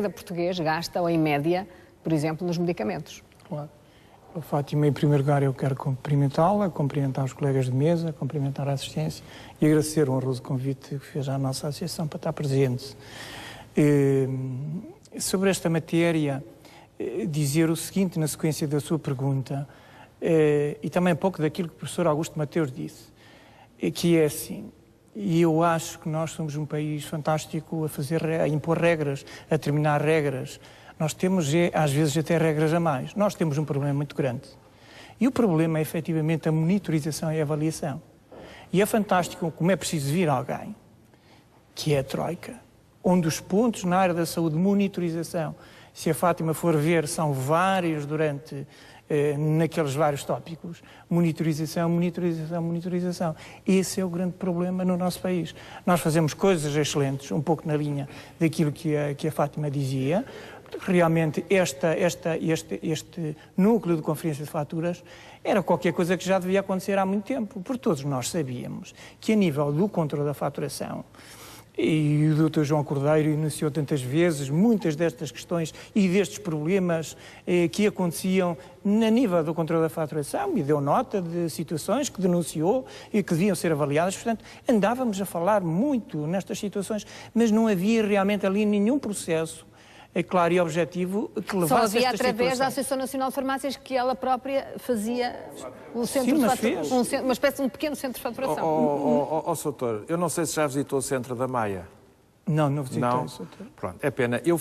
cada português gasta, ou em média, por exemplo, nos medicamentos. Claro. Fátima, em primeiro lugar, eu quero cumprimentá-la, cumprimentar os colegas de mesa, cumprimentar a assistência e agradecer o honroso convite que fez à nossa associação para estar presente. Sobre esta matéria, dizer o seguinte, na sequência da sua pergunta, e também um pouco daquilo que o professor Augusto Mateus disse, que é assim, e eu acho que nós somos um país fantástico a impor regras, a terminar regras. Nós temos, às vezes, até regras a mais. Nós temos um problema muito grande. E o problema é, efetivamente, a monitorização e a avaliação. E é fantástico como é preciso vir alguém, que é a Troika, onde os pontos na área da saúde, monitorização, se a Fátima for ver, são vários naqueles vários tópicos. Monitorização, monitorização, monitorização. Esse é o grande problema no nosso país. Nós fazemos coisas excelentes, um pouco na linha daquilo que a Fátima dizia. Realmente este núcleo de conferência de faturas era qualquer coisa que já devia acontecer há muito tempo, porque todos nós sabíamos que a nível do controle da faturação, e o Dr. João Cordeiro iniciou tantas vezes muitas destas questões e destes problemas que aconteciam na nível do controle da faturação e deu nota de situações que denunciou e que deviam ser avaliadas. Portanto, andávamos a falar muito nestas situações, mas não havia realmente ali nenhum processo claro e objetivo que levasse Só havia estas através da situações. Associação Nacional de Farmácias que ela própria fazia o centro Sim, de mas faturação, uma espécie de um pequeno centro de faturação. Soutor, eu não sei se já visitou o centro da Maia. Não visitei. Não? Pronto, é pena. Eu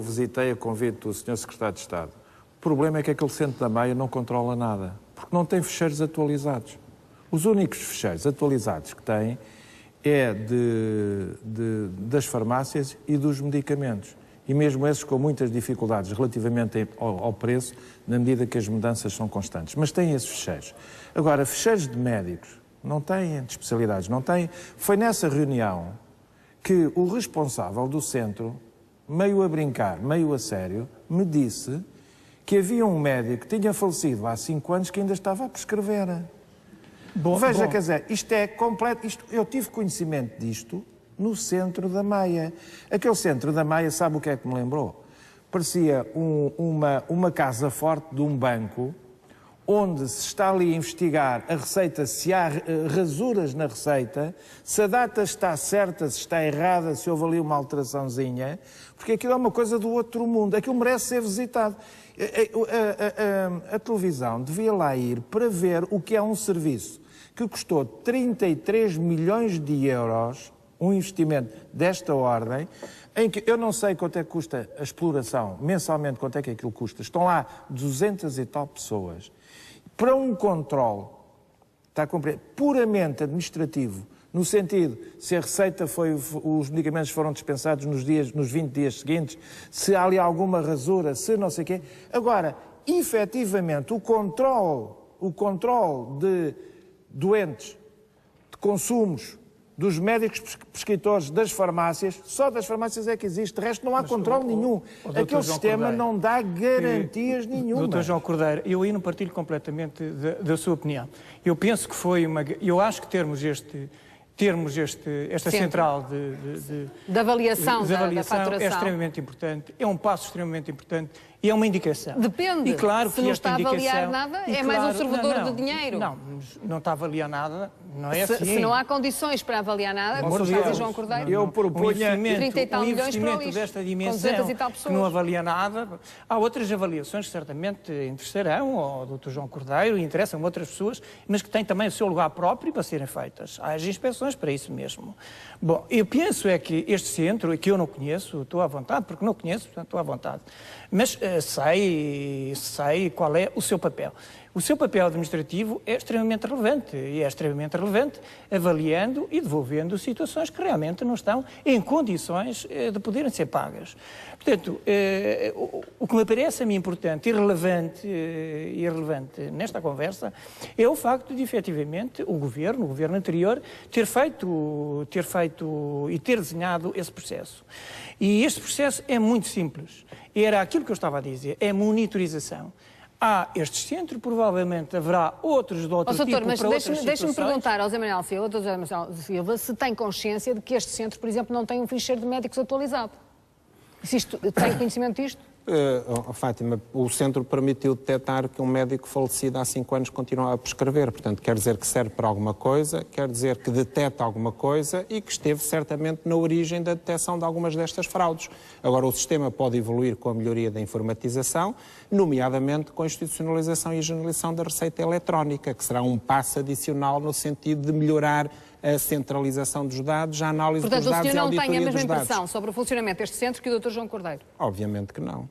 visitei a convite do Sr. Secretário de Estado. O problema é que aquele centro da Maia não controla nada, porque não tem fecheiros atualizados. Os únicos fecheiros atualizados que tem é das farmácias e dos medicamentos. E mesmo esses com muitas dificuldades relativamente ao preço, na medida que as mudanças são constantes. Mas tem esses fecheiros. Agora, fecheiros de médicos, não têm, de especialidades, não têm. Foi nessa reunião que o responsável do centro, meio a brincar, meio a sério, me disse que havia um médico que tinha falecido há 5 anos que ainda estava a prescrever. Veja, quer dizer, isto é completo. Eu tive conhecimento disto no centro da Maia. Aquele centro da Maia, sabe o que é que me lembrou? Parecia uma casa forte de um banco, onde se está ali a investigar a receita, se há rasuras na receita, se a data está certa, se está errada, se houve ali uma alteraçãozinha, porque aquilo é uma coisa do outro mundo. Aquilo merece ser visitado. A televisão devia lá ir para ver o que é um serviço que custou 33 milhões de euros, um investimento desta ordem, em que eu não sei quanto é que custa a exploração, mensalmente quanto é que aquilo custa. Estão lá 200 e tal pessoas. Para um controle, está a compreender, puramente administrativo, no sentido, se a receita os medicamentos foram dispensados nos 20 dias seguintes, se há ali alguma rasura, se não sei o quê. Agora, efetivamente, o controle de doentes, de consumos, dos médicos prescritores, das farmácias, só das farmácias é que existe, de resto não há controle nenhum. Aquele sistema não dá garantias nenhumas. Dr. João Cordeiro, eu aí não partilho completamente da sua opinião. Eu penso que eu acho que termos esta central de avaliação da faturação é extremamente importante, é um passo extremamente importante e é uma indicação. Depende. E claro se não está a avaliar nada, é mais um servidor de dinheiro. Não está a avaliar nada, não é assim. Se não há condições para avaliar nada, como está a dizer João Cordeiro, eu propunha 30 e tal milhões para o lixo, desta dimensão, com 200 e tal pessoas. que não avalia nada. Há outras avaliações que certamente interessarão ao Dr. João Cordeiro e interessam outras pessoas, mas que têm também o seu lugar próprio para serem feitas. Há as inspeções para isso mesmo. Bom, eu penso é que este centro, que eu não conheço, estou à vontade, porque não conheço, portanto estou à vontade, mas sei qual é o seu papel. O seu papel administrativo é extremamente relevante, e é extremamente relevante avaliando e devolvendo situações que realmente não estão em condições de poderem ser pagas. Portanto, o que me parece a mim importante e relevante nesta conversa é o facto de, efetivamente, o governo anterior, ter feito e ter desenhado esse processo. E este processo é muito simples. Era aquilo que eu estava a dizer, é monitorização. Há este centro, provavelmente haverá outros de outro tipo mas para outras situações. deixe-me perguntar ao Zé Manuel Silva, Dr. Zé Manuel Silva, se tem consciência de que este centro, por exemplo, não tem um ficheiro de médicos atualizado. Se isto, tem conhecimento disto? Fátima, o centro permitiu detectar que um médico falecido há 5 anos continuava a prescrever. Portanto, quer dizer que serve para alguma coisa, quer dizer que detecta alguma coisa e que esteve certamente na origem da detecção de algumas destas fraudes. Agora, o sistema pode evoluir com a melhoria da informatização, nomeadamente com a institucionalização e a generalização da receita eletrónica, que será um passo adicional no sentido de melhorar a centralização dos dados, a análise dos dados e a auditoria dos dados. Portanto, o senhor não tem a mesma impressão sobre o funcionamento deste centro que o Dr. João Cordeiro? Obviamente que não.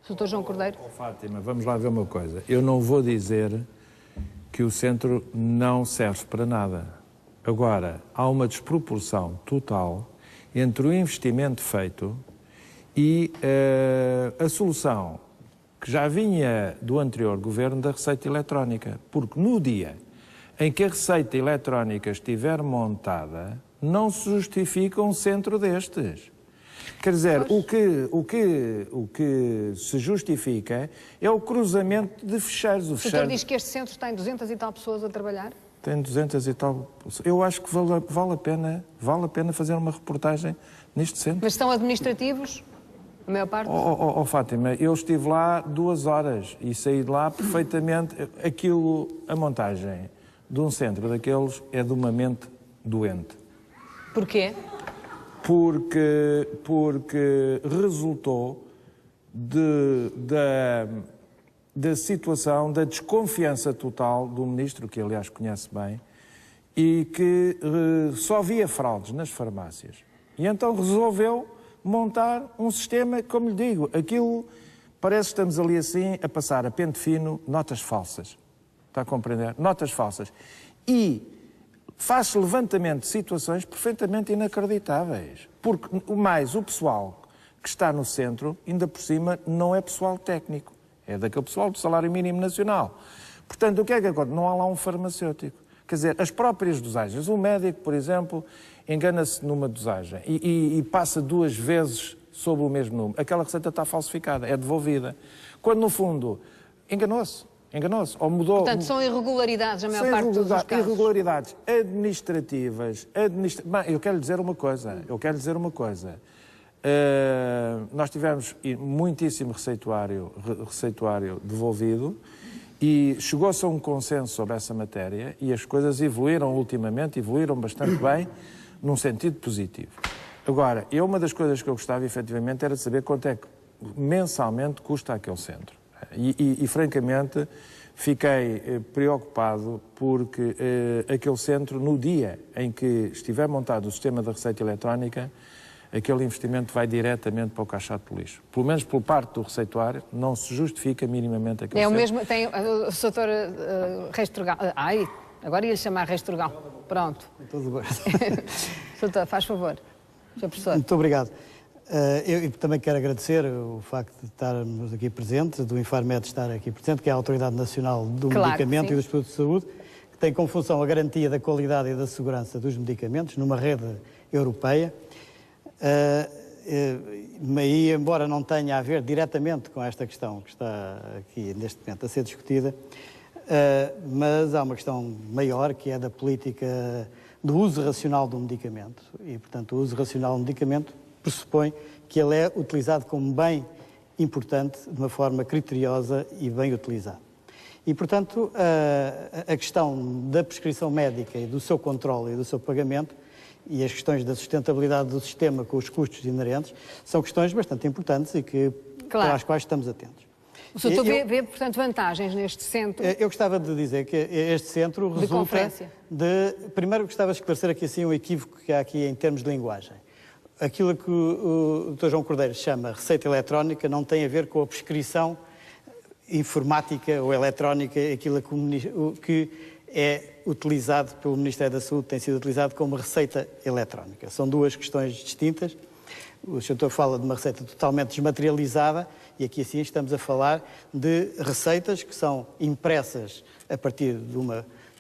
Dr. João Cordeiro? Fátima, vamos lá ver uma coisa. Eu não vou dizer que o centro não serve para nada. Agora, há uma desproporção total entre o investimento feito e a solução que já vinha do anterior governo da receita eletrónica. Porque no dia em que a receita eletrónica estiver montada, não se justifica um centro destes. Quer dizer, o que se justifica é o cruzamento de ficheiros. O senhor diz que este centro tem 200 e tal pessoas a trabalhar? Tem 200 e tal pessoas. Eu acho que vale a pena fazer uma reportagem neste centro. Mas são administrativos, a maior parte? Fátima, eu estive lá 2 horas e saí de lá perfeitamente. A montagem de um centro daqueles é de uma mente doente. Porquê? Porque resultou da situação, da desconfiança total do ministro, que aliás conhece bem, e que só via fraudes nas farmácias. E então resolveu montar um sistema, como lhe digo, aquilo parece que estamos ali assim a passar a pente fino notas falsas. Está a compreender? Notas falsas. E faz levantamento de situações perfeitamente inacreditáveis. Porque o pessoal que está no centro, ainda por cima, não é pessoal técnico. É daquele pessoal do salário mínimo nacional. Portanto, o que é que acontece? Não há lá um farmacêutico. Quer dizer, as próprias dosagens. Um médico, por exemplo, engana-se numa dosagem e passa 2 vezes sobre o mesmo número. Aquela receita está falsificada, é devolvida. Quando, no fundo, enganou-se. Ou mudou. Portanto, são irregularidades, a maior parte dos casos. Irregularidades administrativas. Eu quero lhe dizer uma coisa. Nós tivemos muitíssimo receituário devolvido e chegou-se a um consenso sobre essa matéria e as coisas evoluíram bastante bem, num sentido positivo. Agora, uma das coisas que eu gostava, efetivamente, era de saber quanto é que mensalmente custa aquele centro. E francamente, fiquei preocupado porque aquele centro, no dia em que estiver montado o sistema da receita eletrónica, aquele investimento vai diretamente para o caixote de lixo. Pelo menos por parte do receituário, não se justifica minimamente aquele centro. É o mesmo, tem o Sr. Reis Turgal. Agora ia-lhe chamar Reis Turgal. Pronto. Tudo bem. Doutor, faz favor. Sr. Professor. Muito obrigado. Eu também quero agradecer o facto de estarmos aqui presentes, do Infarmed estar aqui presente, que é a Autoridade Nacional do Medicamento e dos Produtos de Saúde, que tem como função a garantia da qualidade e da segurança dos medicamentos numa rede europeia. E, embora não tenha a ver diretamente com esta questão que está aqui neste momento a ser discutida, mas há uma questão maior, que é da política do uso racional do medicamento. E, portanto, o uso racional do medicamento pressupõe que ele é utilizado como bem importante, de uma forma criteriosa e bem utilizado. E, portanto, a questão da prescrição médica e do seu controle e do seu pagamento e as questões da sustentabilidade do sistema com os custos inerentes são questões bastante importantes e para as quais estamos atentos. O senhor vê, portanto, vantagens neste centro? Eu gostava de dizer que este centro resulta Primeiro, gostava de esclarecer aqui assim um equívoco que há aqui em termos de linguagem. Aquilo que o Dr. João Cordeiro chama receita eletrónica não tem a ver com a prescrição informática ou eletrónica, aquilo que é utilizado pelo Ministério da Saúde, tem sido utilizado como receita eletrónica. São 2 questões distintas. O Sr. fala de uma receita totalmente desmaterializada e aqui assim estamos a falar de receitas que são impressas a partir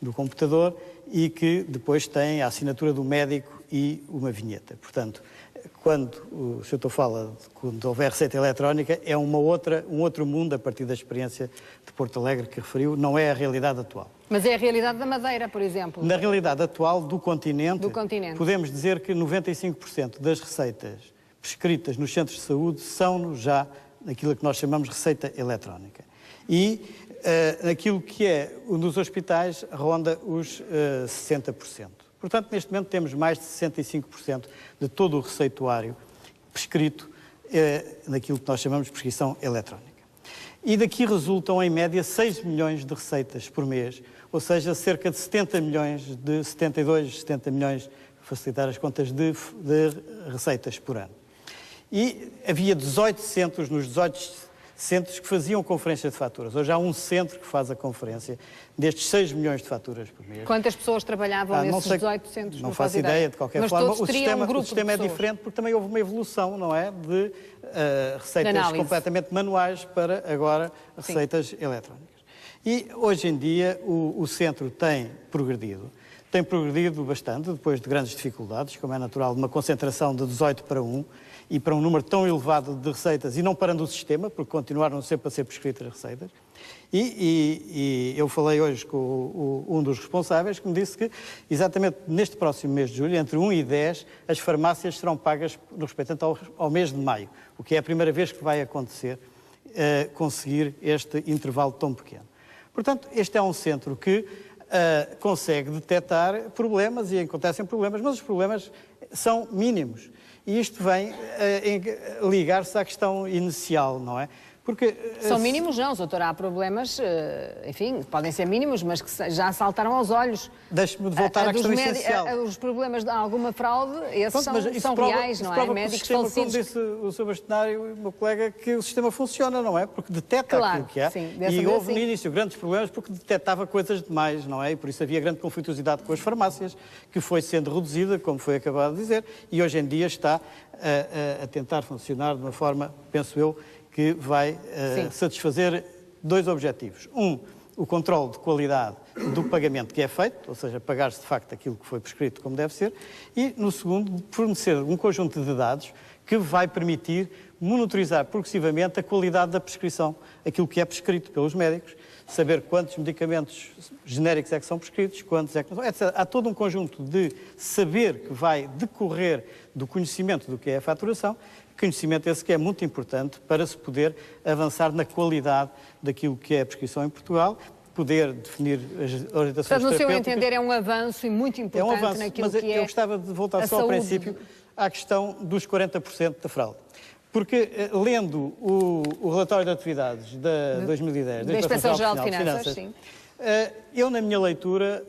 do computador e que depois têm a assinatura do médico e uma vinheta. Portanto, quando o Sr. fala de quando houver receita eletrónica, é um outro mundo a partir da experiência de Porto Alegre que referiu, não é a realidade atual. Mas é a realidade da Madeira, por exemplo? Na realidade atual do continente, podemos dizer que 95% das receitas prescritas nos centros de saúde são já naquilo que nós chamamos de receita eletrónica. E naquilo que é nos hospitais ronda os 60%. Portanto, neste momento temos mais de 65% de todo o receituário prescrito naquilo que nós chamamos de prescrição eletrónica. E daqui resultam, em média, 6 milhões de receitas por mês, ou seja, cerca de 70 milhões, de 72, 70 milhões, facilitar as contas, de receitas por ano. E havia 18 centros, nos 18 centros que faziam conferência de faturas. Hoje há um centro que faz a conferência destes 6 milhões de faturas por mês. Quantas pessoas trabalhavam nesses 18 centros? Não faço ideia, de qualquer forma. O sistema é diferente porque também houve uma evolução, não é? De receitas completamente manuais para agora receitas eletrónicas. E hoje em dia o centro tem progredido bastante, depois de grandes dificuldades, como é natural, de uma concentração de 18 para 1, e para um número tão elevado de receitas, e não parando o sistema, porque continuaram sempre a ser prescritas as receitas. E eu falei hoje com um dos responsáveis que me disse que, exatamente neste próximo mês de julho, entre 1 e 10, as farmácias serão pagas no respeito ao mês de maio, o que é a primeira vez que vai acontecer conseguir este intervalo tão pequeno. Portanto, este é um centro que consegue detectar problemas, e acontecem problemas, mas os problemas são mínimos. E isto vem ligar-se à questão inicial, não é? Porque, são mínimos, não, doutor. Há problemas, enfim, podem ser mínimos, mas que já saltaram aos olhos. Deixe-me voltar à questão essencial. Os problemas de alguma fraude, esses são reais, não é? Médicos falecidos. Como disse o Sr. Bastonário e o meu colega, que o sistema funciona, não é? Porque detecta aquilo que há. Sim, e houve no início grandes problemas porque detectava coisas demais, não é? E por isso havia grande conflituosidade com as farmácias, que foi sendo reduzida, como foi acabado de dizer, e hoje em dia está a tentar funcionar de uma forma, penso eu, que vai satisfazer 2 objetivos. O controle de qualidade do pagamento que é feito, ou seja, pagar-se de facto aquilo que foi prescrito como deve ser, e, no segundo, fornecer um conjunto de dados que vai permitir monitorizar progressivamente a qualidade da prescrição, aquilo que é prescrito pelos médicos, saber quantos medicamentos genéricos é que são prescritos, quantos é que não são, etc. Há todo um conjunto de saber que vai decorrer do conhecimento do que é a faturação, conhecimento esse que é muito importante para se poder avançar na qualidade daquilo que é a prescrição em Portugal, poder definir as orientações terapêuticas. Portanto, no seu entender, é um avanço e muito importante naquilo que é. Mas eu gostava de voltar só ao princípio à questão dos 40% da fraude. Porque, lendo o relatório de atividades de 2010, da Inspeção-Geral de Finanças, sim. Eu, na minha leitura,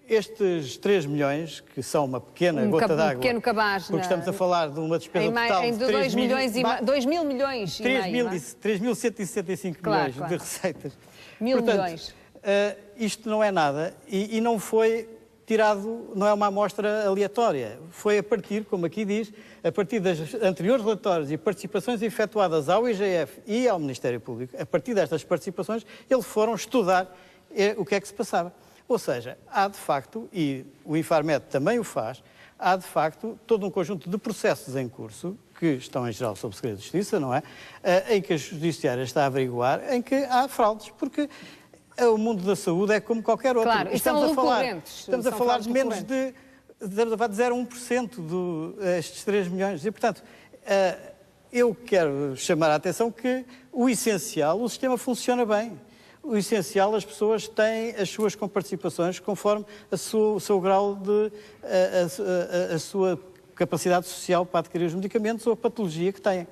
estes 3 milhões, que são uma pequena gota d'água, pequeno cabaz, porque estamos a falar de uma despesa total de 2 mil milhões e meio. 3.165 milhões de receitas. Milhões. Isto não é nada e não foi tirado, não é uma amostra aleatória. Foi a partir, como aqui diz, a partir das anteriores relatórios e participações efetuadas ao IGF e ao Ministério Público, a partir destas participações, eles foram estudar o que é que se passava. Ou seja, há de facto, e o Infarmed também o faz, há de facto todo um conjunto de processos em curso, que estão em geral sob segredo de justiça, não é? Em que a Judiciária está a averiguar, em que há fraudes, porque o mundo da saúde é como qualquer outro. Claro, estamos a falar de menos de 0,1% destes 3 milhões. E, portanto, eu quero chamar a atenção que o essencial, o sistema funciona bem. O essencial, as pessoas têm as suas comparticipações conforme o seu grau de... a sua capacidade social para adquirir os medicamentos ou a patologia que têm.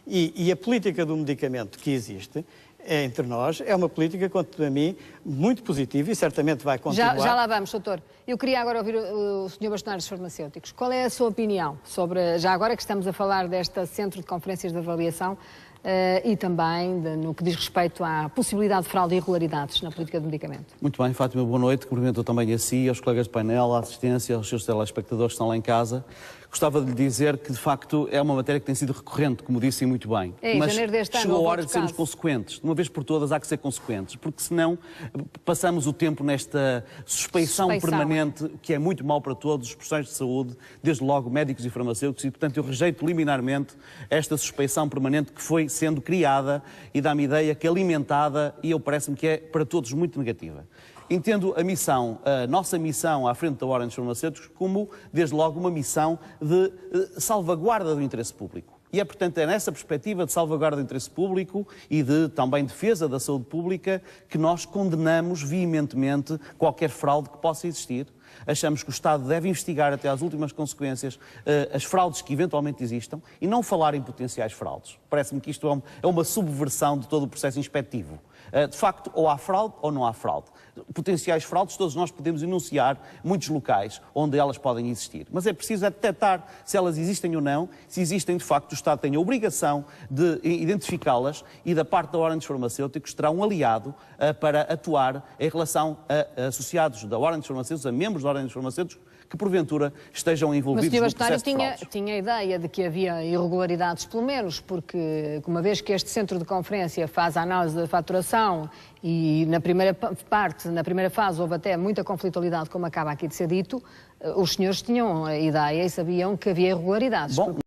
E a política do medicamento que existe entre nós é uma política, quanto a mim, muito positiva e certamente vai continuar. Já lá vamos, doutor. Eu queria agora ouvir o Sr. Bastonário dos Farmacêuticos. Qual é a sua opinião sobre, já agora que estamos a falar deste Centro de Conferências de Avaliação, e também no que diz respeito à possibilidade de fraude e irregularidades na política do medicamento? Muito bem, Fátima, boa noite. Cumprimento também a si, aos colegas de painel, à assistência, aos seus telespectadores que estão lá em casa. Gostava de lhe dizer que, de facto, é uma matéria que tem sido recorrente, como disse muito bem. Mas chegou a hora de sermos consequentes. De uma vez por todas há que ser consequentes, porque senão passamos o tempo nesta suspeição permanente, que é muito mau para todos os profissionais de saúde, desde logo médicos e farmacêuticos, e, portanto, eu rejeito liminarmente esta suspeição permanente que foi sendo criada e dá-me ideia que alimentada, e eu parece-me que é para todos muito negativa. Entendo a nossa missão à frente da Ordem dos Farmacêuticos como, desde logo, uma missão de salvaguarda do interesse público. E é, portanto, nessa perspectiva de salvaguarda do interesse público e de também defesa da saúde pública que nós condenamos veementemente qualquer fraude que possa existir. Achamos que o Estado deve investigar até às últimas consequências as fraudes que eventualmente existam e não falar em potenciais fraudes. Parece-me que isto é uma subversão de todo o processo inspectivo. De facto, ou há fraude ou não há fraude. Potenciais fraudes, todos nós podemos enunciar muitos locais onde elas podem existir. Mas é preciso detectar se elas existem ou não. Se existem, de facto, o Estado tem a obrigação de identificá-las e, da parte da Ordem dos Farmacêuticos, terá um aliado para atuar em relação a associados da Ordem dos Farmacêuticos, a membros da Ordem dos Farmacêuticos, que porventura estejam envolvidos no processo de fraudes. tinha a ideia de que havia irregularidades, pelo menos, porque uma vez que este centro de conferência faz a análise da faturação e na primeira fase houve até muita conflitualidade, como acaba aqui de ser dito, os senhores tinham a ideia e sabiam que havia irregularidades. Bom,